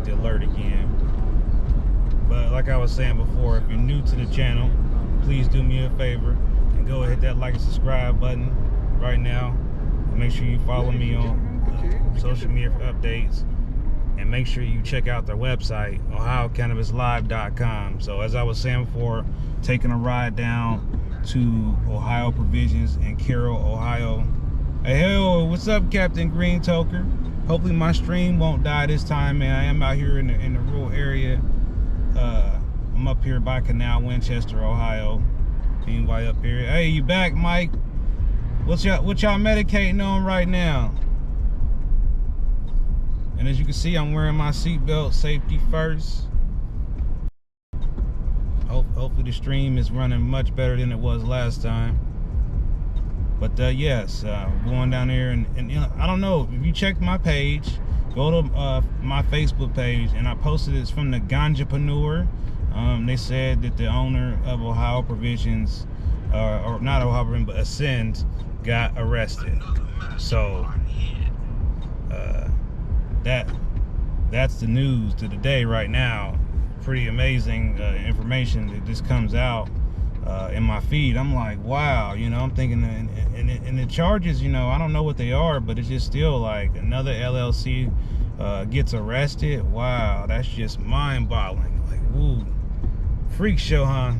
the alert again. But like I was saying before, if you're new to the channel, please do me a favor and go hit that like and subscribe button right now. And make sure you follow me on social media for updates. And make sure you check out their website, OhioCannabisLive.com. So as I was saying before, taking a ride down to Ohio Provisions in Carroll, Ohio. Hey, what's up, Captain Green Toker? Hopefully my stream won't die this time, man. I am out here in the rural area. I'm up here by Canal, Winchester, Ohio. Anybody up here? Hey, you back, Mike? What y'all medicating on right now? And as you can see, I'm wearing my seatbelt, safety first. Hopefully the stream is running much better than it was last time. But yes, going down there and you know, I don't know, if you check my page, go to my Facebook page, and I posted this from the Ganjapreneur. They said that the owner of Ohio Provisions, or not Ohio Provisions, but Ascend, got arrested. So that's the news to the day right now. Pretty amazing information that just comes out in my feed. I'm like, wow, you know, I'm thinking, and the charges, you know, I don't know what they are, but it's just still like another LLC gets arrested. Wow, that's just mind-boggling. Like, woo, freak show, huh?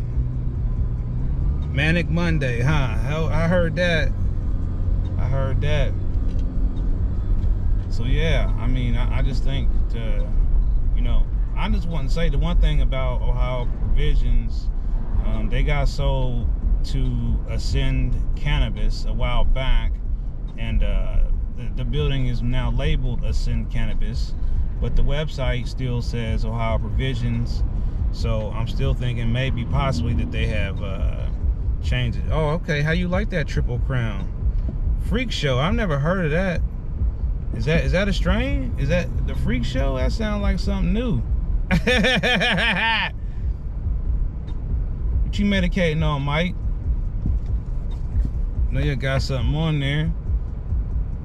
Manic Monday, huh? I heard that. So yeah, I mean, I just think, you know, I just want to say the one thing about Ohio Provisions, they got sold to Ascend Cannabis a while back, and the building is now labeled Ascend Cannabis, but the website still says Ohio Provisions. So I'm still thinking maybe possibly that they have changed it. Oh, okay. How you like that Triple Crown? Freak Show. I've never heard of that. Is that a strain? Is that the Freak Show? That sounds like something new. What you medicating on, Mike? I know you got something on there.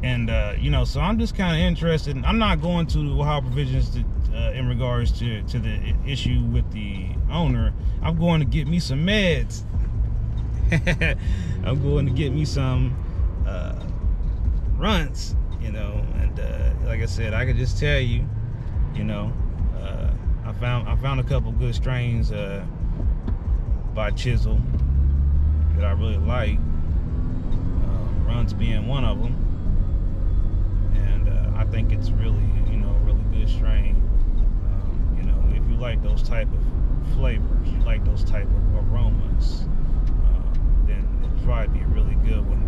And you know, so I'm just kind of interested. I'm not going to Ohio Provisions to, in regards to the issue with the owner. I'm going to get me some meds. I'm going to get me some runts, you know. And like I said, I could just tell you, you know, I found a couple good strains by Chisel that I really like. Runs being one of them. I think it's really, you know, a really good strain. You know, if you like those type of flavors, you like those type of aromas, then it'd probably be a really good one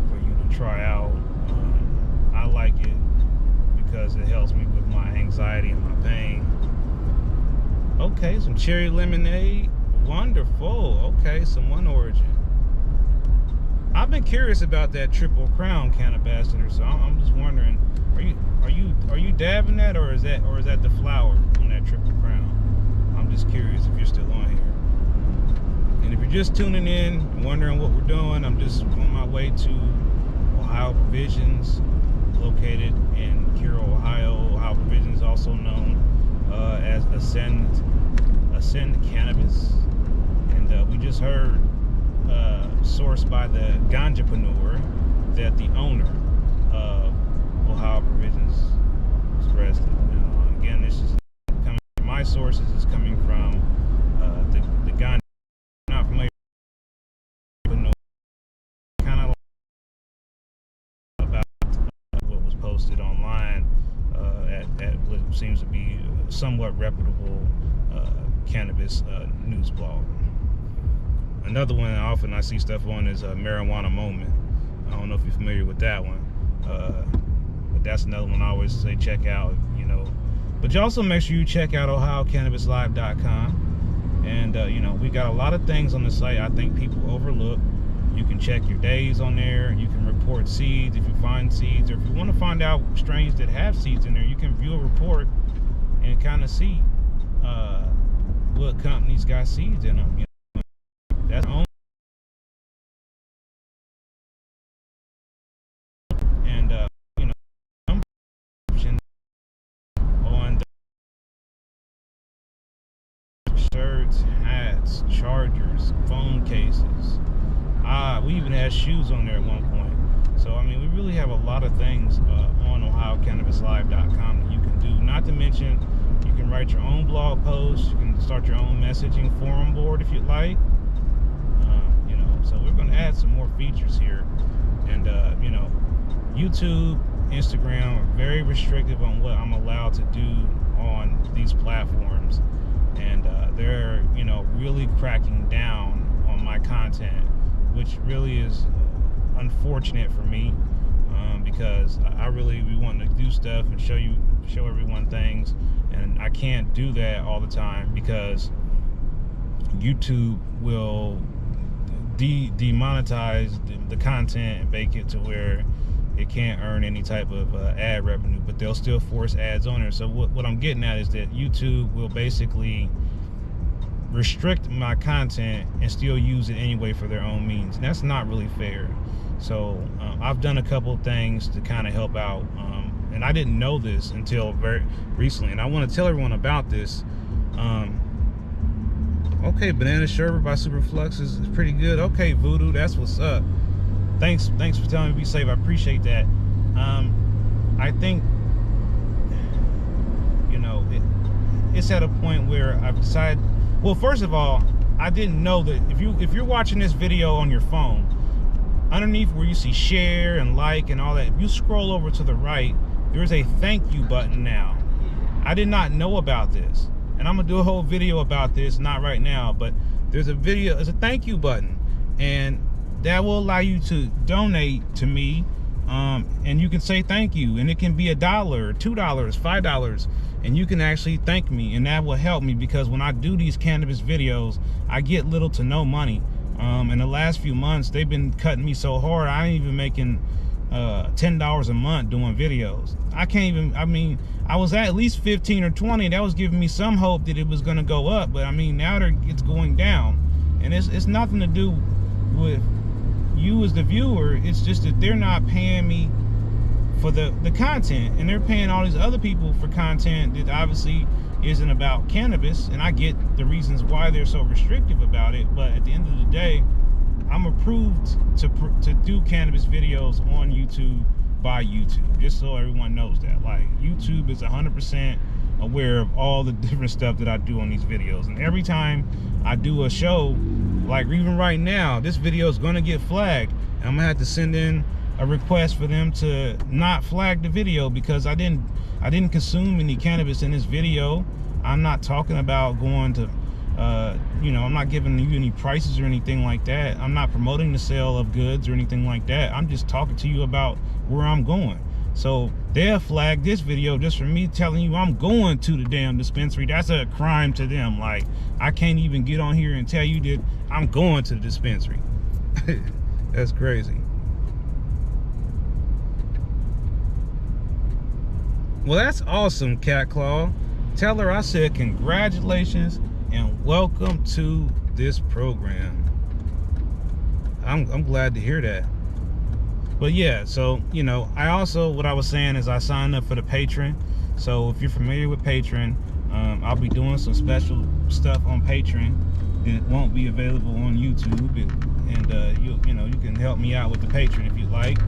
for you to try out. I like it because it helps me with my anxiety and my pain. Okay, some cherry lemonade, wonderful. Okay, some One Origin. I've been curious about that Triple Crown Cannabassador, so I'm just wondering, are you dabbing that, or is that the flower on that Triple Crown? I'm just curious if you're still on here. And if you're just tuning in and wondering what we're doing, I'm just on my way to Ohio Provisions, located in Carroll, Ohio. Ohio Provisions, also known as Ascend Cannabis, and we just heard, sourced by the Ganjapreneur, that the owner of Ohio Provisions was arrested. Now, again, this is coming. My sources is coming from the Ganja. Not familiar, kind of about what was posted online at what seems to be a somewhat reputable cannabis news blog. Another one often I see stuff on is Marijuana Moment. I don't know if you're familiar with that one, but that's another one I always say check out, you know. But you also make sure you check out OhioCannabisLive.com, and you know, we got a lot of things on the site I think people overlook. You can check your days on there. You can report seeds if you find seeds, or if you want to find out strains that have seeds in there, you can view a report and kind of see what companies got seeds in them. You know? That's only, and you know, on shirts, hats, chargers, phone cases. We even had shoes on there at one point. So, I mean, we really have a lot of things on OhioCannabisLive.com that you can do. Not to mention, you can write your own blog posts. You can start your own messaging forum board if you'd like. You know, so we're going to add some more features here. And, you know, YouTube, Instagram are very restrictive on what I'm allowed to do on these platforms. And they're, you know, really cracking down on my content, which really is unfortunate for me, because I really be wanting to do stuff and show everyone things, and I can't do that all the time because YouTube will demonetize the content and make it to where it can't earn any type of ad revenue, but they'll still force ads on there. So what I'm getting at is that YouTube will basically restrict my content and still use it anyway for their own means, and that's not really fair. So I've done a couple of things to kind of help out, and I didn't know this until very recently, and I want to tell everyone about this. Okay, Banana Sherbet by Superflux is pretty good. Okay, Voodoo, that's what's up. Thanks for telling me to be safe. I appreciate that. I think, you know, it's at a point where I've decided. Well, first of all, I didn't know that if you're watching this video on your phone, underneath where you see share and like and all that, if you scroll over to the right, there's a thank you button now. I did not know about this, and I'm gonna do a whole video about this, not right now, but there's a thank you button, and that will allow you to donate to me, and you can say thank you, and it can be $1, $2, $5, and you can actually thank me, and that will help me, because when I do these cannabis videos, I get little to no money. In the last few months, they've been cutting me so hard, I ain't even making $10 a month doing videos. I can't even, I mean, I was at least 15 or 20. That was giving me some hope that it was going to go up, but I mean, now it's going down, and it's nothing to do with you as the viewer. It's just that they're not paying me for the content, and they're paying all these other people for content that obviously isn't about cannabis. And I get the reasons why they're so restrictive about it, but at the end of the day, I'm approved to do cannabis videos on YouTube by YouTube, just so everyone knows that. Like, YouTube is 100% aware of all the different stuff that I do on these videos, and every time I do a show, like even right now, this video is going to get flagged, and I'm gonna have to send in a request for them to not flag the video, because I didn't consume any cannabis in this video. I'm not talking about going to you know, I'm not giving you any prices or anything like that. I'm not promoting the sale of goods or anything like that. I'm just talking to you about where I'm going. So they'll flag this video just for me telling you I'm going to the damn dispensary. That's a crime to them. Like, I can't even get on here and tell you that I'm going to the dispensary. That's crazy. Well, that's awesome, Cat Claw. Tell her I said congratulations and welcome to this program. I'm glad to hear that. But yeah, so, you know, I also, what I was saying is I signed up for the Patreon. So if you're familiar with Patreon, I'll be doing some special stuff on Patreon that won't be available on YouTube. And you know, you can help me out with the Patreon if you like.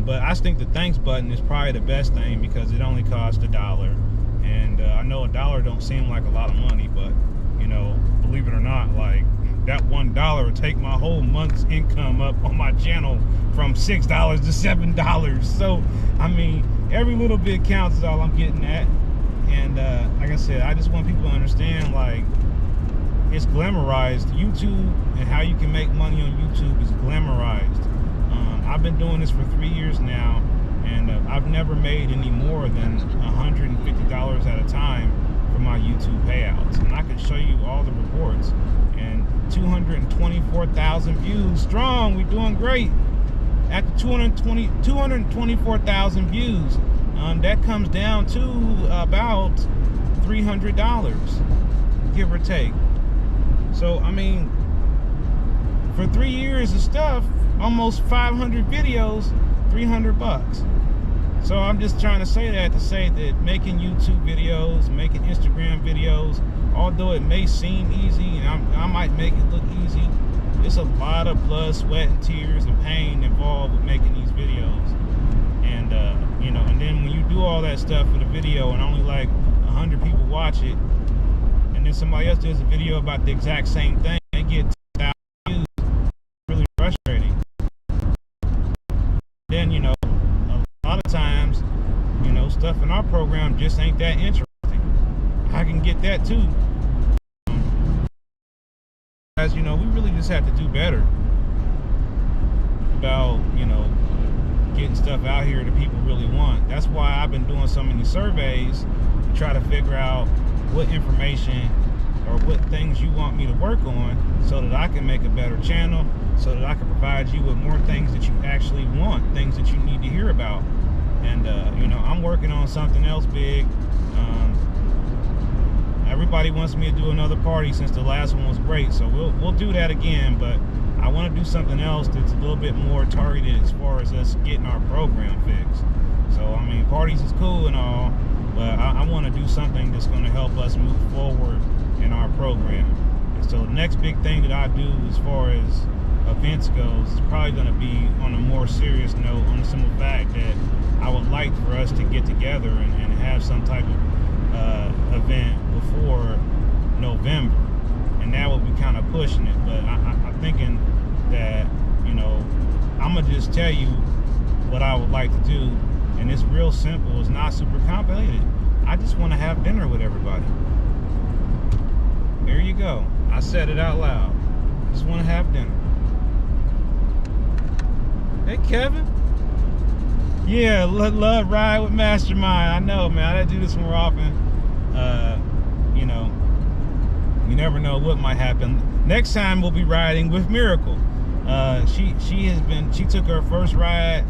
But I think the thanks button is probably the best thing, because it only costs $1. And I know $1 don't seem like a lot of money, but, you know, believe it or not, like, that $1 would take my whole month's income up on my channel from $6 to $7. So, I mean, every little bit counts is all I'm getting at. And like I said, I just want people to understand, like, it's glamorized. YouTube and how you can make money on YouTube is glamorized. I've been doing this for 3 years now, and I've never made any more than $150 at a time for my YouTube payouts. And I can show you all the reports. And 224,000 views strong. We're doing great. At the 224,000 views, that comes down to about $300, give or take. So, I mean, for 3 years of stuff, almost 500 videos, $300. So I'm just trying to say that to say that making YouTube videos, making Instagram videos, although it may seem easy and I might make it look easy, it's a lot of blood, sweat, and tears and pain involved with making these videos. And you know, and then when you do all that stuff for the video and only like 100 people watch it, and then somebody else does a video about the exact same thing, they get 10,000 views. It's really frustrating. Then, you know, a lot of times, you know, stuff in our program just ain't that interesting. I can get that too. As you know, we really just have to do better about, you know, getting stuff out here that people really want. That's why I've been doing so many surveys to try to figure out what information or what things you want me to work on so that I can make a better channel, so that I can provide you with more things that you actually want, things that you need to hear about. And you know, I'm working on something else big. Everybody wants me to do another party since the last one was great, so we'll do that again, but I want to do something else that's a little bit more targeted as far as us getting our program fixed. So I mean, parties is cool and all, but I want to do something that's going to help us move forward in our program. And so the next big thing that I do as far as events goes is probably going to be on a more serious note, on the simple fact that I would like for us to get together and have some type of event before November, and that would be kind of pushing it. But I'm thinking that, you know, I'm gonna just tell you what I would like to do, and it's real simple. It's not super complicated. I just want to have dinner with everybody. There you go. I said it out loud. I just want to have dinner. Hey, Kevin. Yeah, love ride with Mastermind. I know, man. I do this more often. You know, you never know what might happen. Next time we'll be riding with Miracle. She took her first ride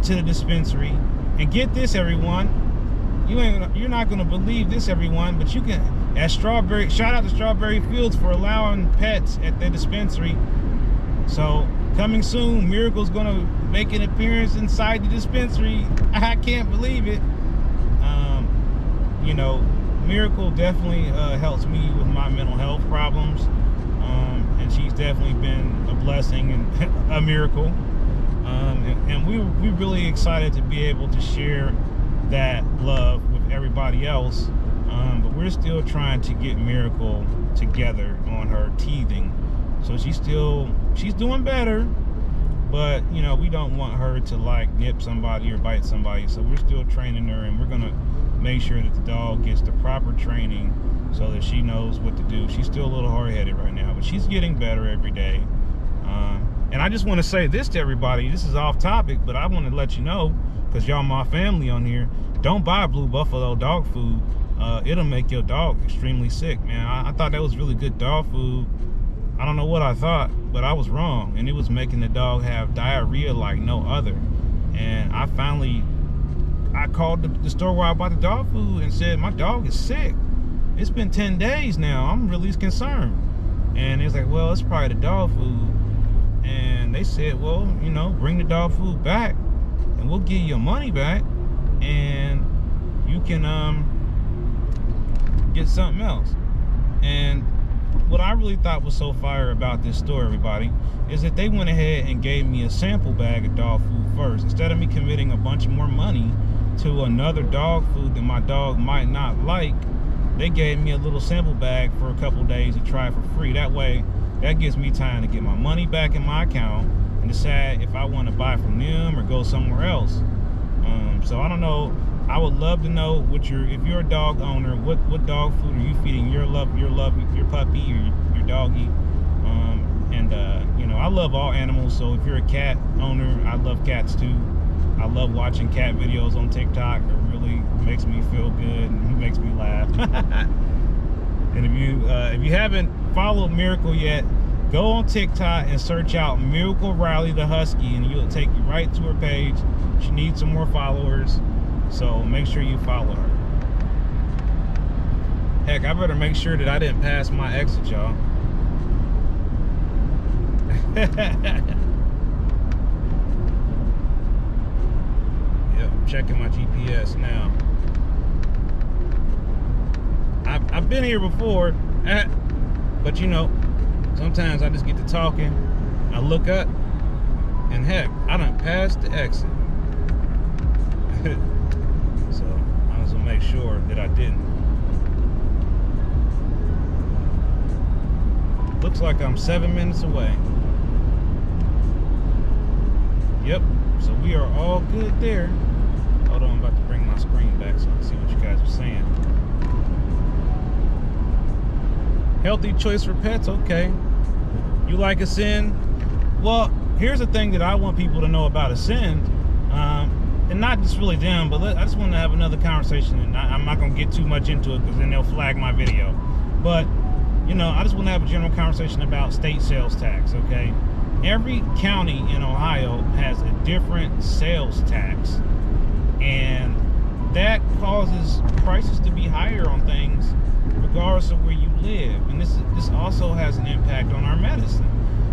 to the dispensary, and get this, everyone. You're not gonna believe this, everyone, but you can shout out to Strawberry Fields for allowing pets at the dispensary. So coming soon, Miracle's gonna make an appearance inside the dispensary. I can't believe it. You know, Miracle definitely helps me with my mental health problems, and she's definitely been a blessing and a miracle. And we're really excited to be able to share that love with everybody else. But we're still trying to get Miracle together on her teething. So she's doing better, but you know, we don't want her to like nip somebody or bite somebody. So we're still training her, and we're gonna make sure that the dog gets the proper training so that she knows what to do. She's still a little hard-headed right now, but she's getting better every day. And I just want to say this to everybody. This is off topic, but I want to let you know, because y'all my family on here, don't buy Blue Buffalo dog food. It'll make your dog extremely sick, man. I thought that was really good dog food. I don't know what I thought, but I was wrong, and it was making the dog have diarrhea like no other. And I called the store where I bought the dog food and said, my dog is sick. It's been 10 days now. I'm really concerned. And it's like, well, it's probably the dog food. And they said, well, you know, bring the dog food back and we'll give you your money back, and you can get something else. And what I really thought was so fire about this store, everybody, is that they went ahead and gave me a sample bag of dog food first. Instead of me committing a bunch more money to another dog food that my dog might not like, they gave me a little sample bag for a couple days to try for free. That way, that gives me time to get my money back in my account and decide if I want to buy from them or go somewhere else. So I don't know. I would love to know if you're a dog owner, what dog food are you feeding your puppy or your doggy? You know, I love all animals. So if you're a cat owner, I love cats too. I love watching cat videos on TikTok. It really makes me feel good and makes me laugh. And if you haven't followed Miracle yet, go on TikTok and search out Miracle Riley the Husky, and it'll take you right to her page. She needs some more followers, so make sure you follow her. Heck, I better make sure that I didn't pass my exit, y'all. Yep. checking my GPS now. I've been here before, but you know, sometimes I just get to talking, I look up, and heck, I done passed the exit. So I was gonna make sure that I didn't. Looks like I'm 7 minutes away. Yep, so we are all good there. Hold on, I'm about to bring my screen back so I can see what you guys are saying. Healthy choice for pets, okay. You like Ascend? Well, here's the thing that I want people to know about Ascend, and not just really them, but I just want to have another conversation, and I'm not going to get too much into it because then they'll flag my video. But, you know, I just want to have a general conversation about state sales tax, okay? Every county in Ohio has a different sales tax, and that causes prices to be higher on things regardless of where you live. And this also has an impact on our medicine.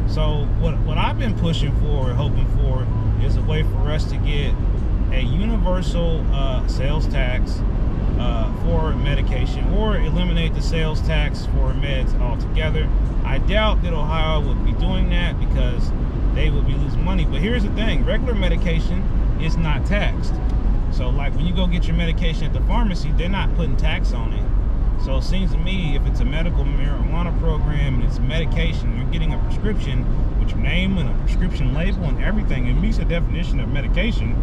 So what I've been pushing for or hoping for is a way for us to get a universal sales tax for medication, or eliminate the sales tax for meds altogether. I doubt that Ohio would be doing that because they would be losing money. But here's the thing, regular medication is not taxed. So like when you go get your medication at the pharmacy, they're not putting tax on it. So it seems to me, if it's a medical marijuana program and it's medication, you're getting a prescription with your name and a prescription label and everything, it meets the definition of medication,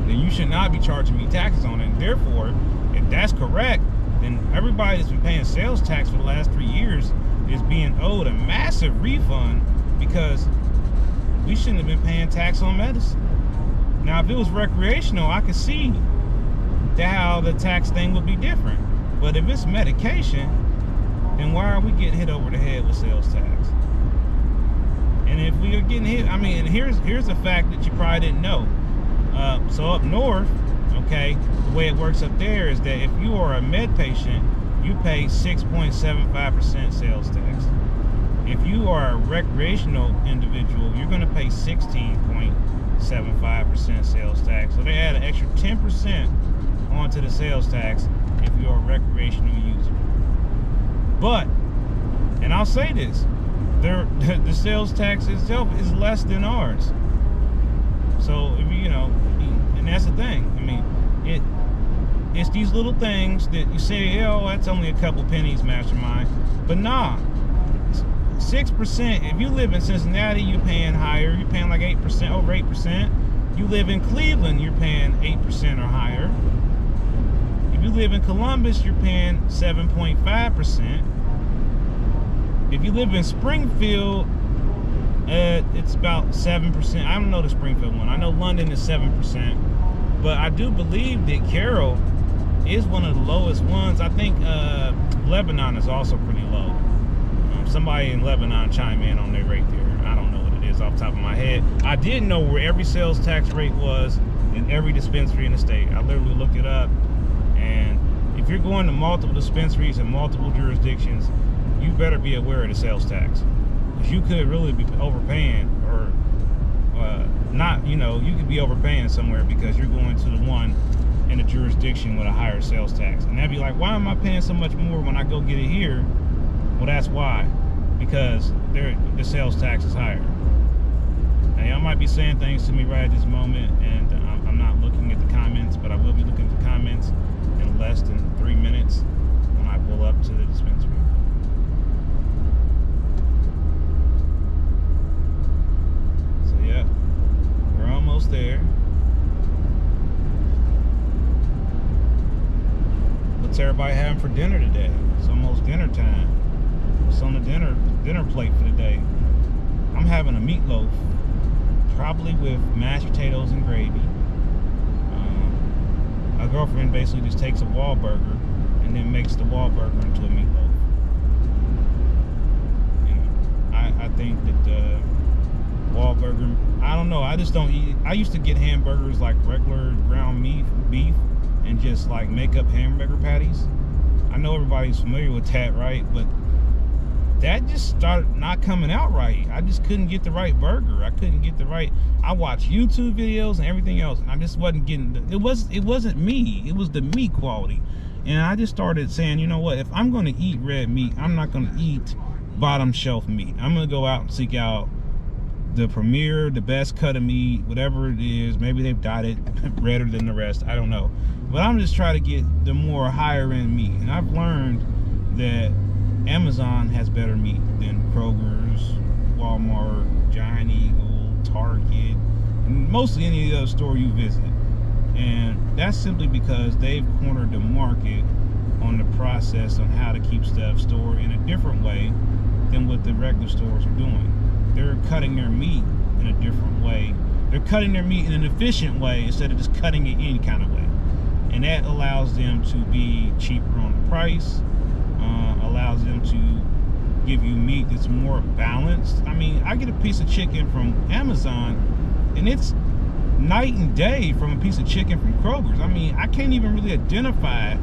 then you should not be charging me taxes on it. And therefore, if that's correct, then everybody that's been paying sales tax for the last 3 years is being owed a massive refund because we shouldn't have been paying tax on medicine. Now, if it was recreational, I could see how the tax thing would be different. But if it's medication, then why are we getting hit over the head with sales tax? And if we are getting hit, I mean, and here's a fact that you probably didn't know. So up north, okay, the way it works up there is that if you are a med patient, you pay 6.75% sales tax. If you are a recreational individual, you're going to pay 16.75% sales tax. So they add an extra 10% onto the sales tax if you're a recreational user. But, and I'll say this, the sales tax itself is less than ours. So if you know, and that's the thing. I mean, it's these little things that you say, oh, that's only a couple pennies, mastermind. But nah, 6%. If you live in Cincinnati, you're paying higher. You're paying like 8%, over 8%. You live in Cleveland, you're paying 8% or higher. If you live in Columbus, you're paying 7.5%. If you live in Springfield, it's about 7%. I don't know the Springfield one. I know London is 7%. But I do believe that Carroll is one of the lowest ones. I think Lebanon is also pretty low. Somebody in Lebanon chime in on their rate there. I don't know what it is off the top of my head. I did know where every sales tax rate was in every dispensary in the state. I literally looked it up. And if you're going to multiple dispensaries in multiple jurisdictions, you better be aware of the sales tax. Because you could really be overpaying, or not, you know, you could be overpaying somewhere because you're going to the one in a jurisdiction with a higher sales tax. And that'd be like, why am I paying so much more when I go get it here? Well, that's why. Because the sales tax is higher. Now, y'all might be saying things to me right at this moment, and I'm not looking at the comments, but I will be looking at the comments in less than 3 minutes when I pull up to the dispensary. So yeah, we're almost there. What's everybody having for dinner today? It's almost dinner time. What's on the dinner plate for today? I'm having a meatloaf, probably with mashed potatoes and gravy. My girlfriend basically just takes a Wahlburger and then makes the Wahlburger into a meatloaf. You know, I think that Wahlburger, I don't know, I just don't eat. I used to get hamburgers like regular ground beef and just like make up hamburger patties. I know everybody's familiar with that, right? But that just started not coming out right. I just couldn't get the right burger. I couldn't get the right. I watched YouTube videos and everything else, and I just wasn't getting. It wasn't me. It was the meat quality, and I just started saying, you know what? If I'm going to eat red meat, I'm not going to eat bottom shelf meat. I'm going to go out and seek out the premier, the best cut of meat, whatever it is. Maybe they've dyed it redder than the rest. I don't know, but I'm just trying to get the more higher end meat, and I've learned that Amazon has better meat than Kroger's, Walmart, Giant Eagle, Target, and mostly any other store you visit. And that's simply because they've cornered the market on the process on how to keep stuff stored in a different way than what the regular stores are doing. They're cutting their meat in a different way. They're cutting their meat in an efficient way instead of just cutting it any kind of way. And that allows them to be cheaper on the price. Allows them to give you meat that's more balanced. I mean, I get a piece of chicken from Amazon, and it's night and day from a piece of chicken from Kroger's. I mean, I can't even really identify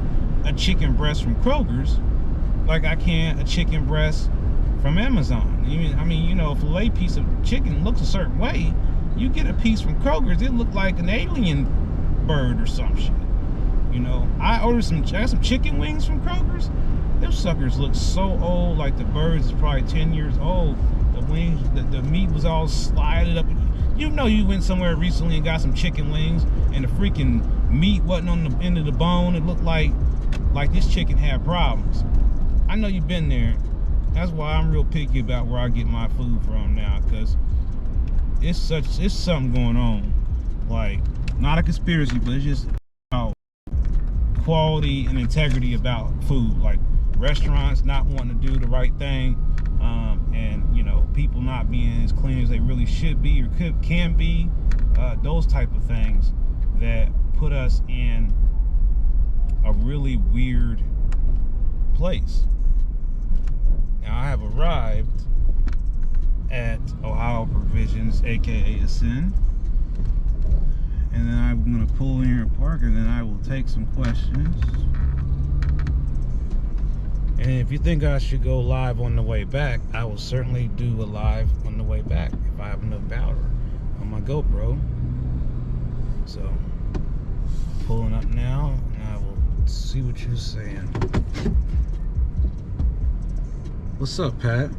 a chicken breast from Kroger's like I can a chicken breast from Amazon. I mean, you know, a filet piece of chicken looks a certain way. You get a piece from Kroger's, it looked like an alien bird or some shit. You know, I got some chicken wings from Kroger's. Those suckers look so old, like the birds is probably 10 years old. The wings, the meat was all slided up. You know, you went somewhere recently and got some chicken wings, and the freaking meat wasn't on the end of the bone. It looked like this chicken had problems. I know you've been there. That's why I'm real picky about where I get my food from now, because it's something going on. Like, not a conspiracy, but it's just about quality and integrity about food. Like, restaurants not wanting to do the right thing, and you know, people not being as clean as they really should be or can be, those type of things that put us in a really weird place. Now I have arrived at Ohio Provisions, aka Ascend, and then I'm going to pull in here and park, and then I will take some questions. And if you think I should go live on the way back, I will certainly do a live on the way back if I have enough power on my GoPro. So, pulling up now, and I will see what you're saying. What's up, Pat?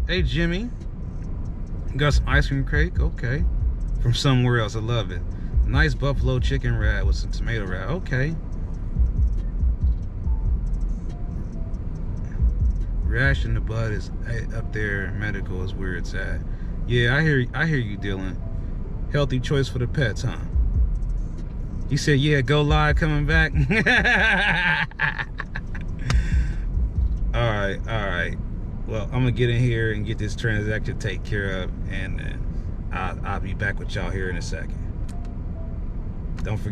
Hey, Jimmy. Got some ice cream cake? Okay. From somewhere else. I love it. Nice buffalo chicken wrap with some tomato wrap. Okay. Rash in the butt is up there. Medical is where it's at. Yeah, I hear you, Dylan. Healthy choice for the pets, huh? You said, yeah, go live coming back. All right. Well, I'm gonna get in here and get this transaction taken care of, and I'll be back with y'all here in a second. Don't forget.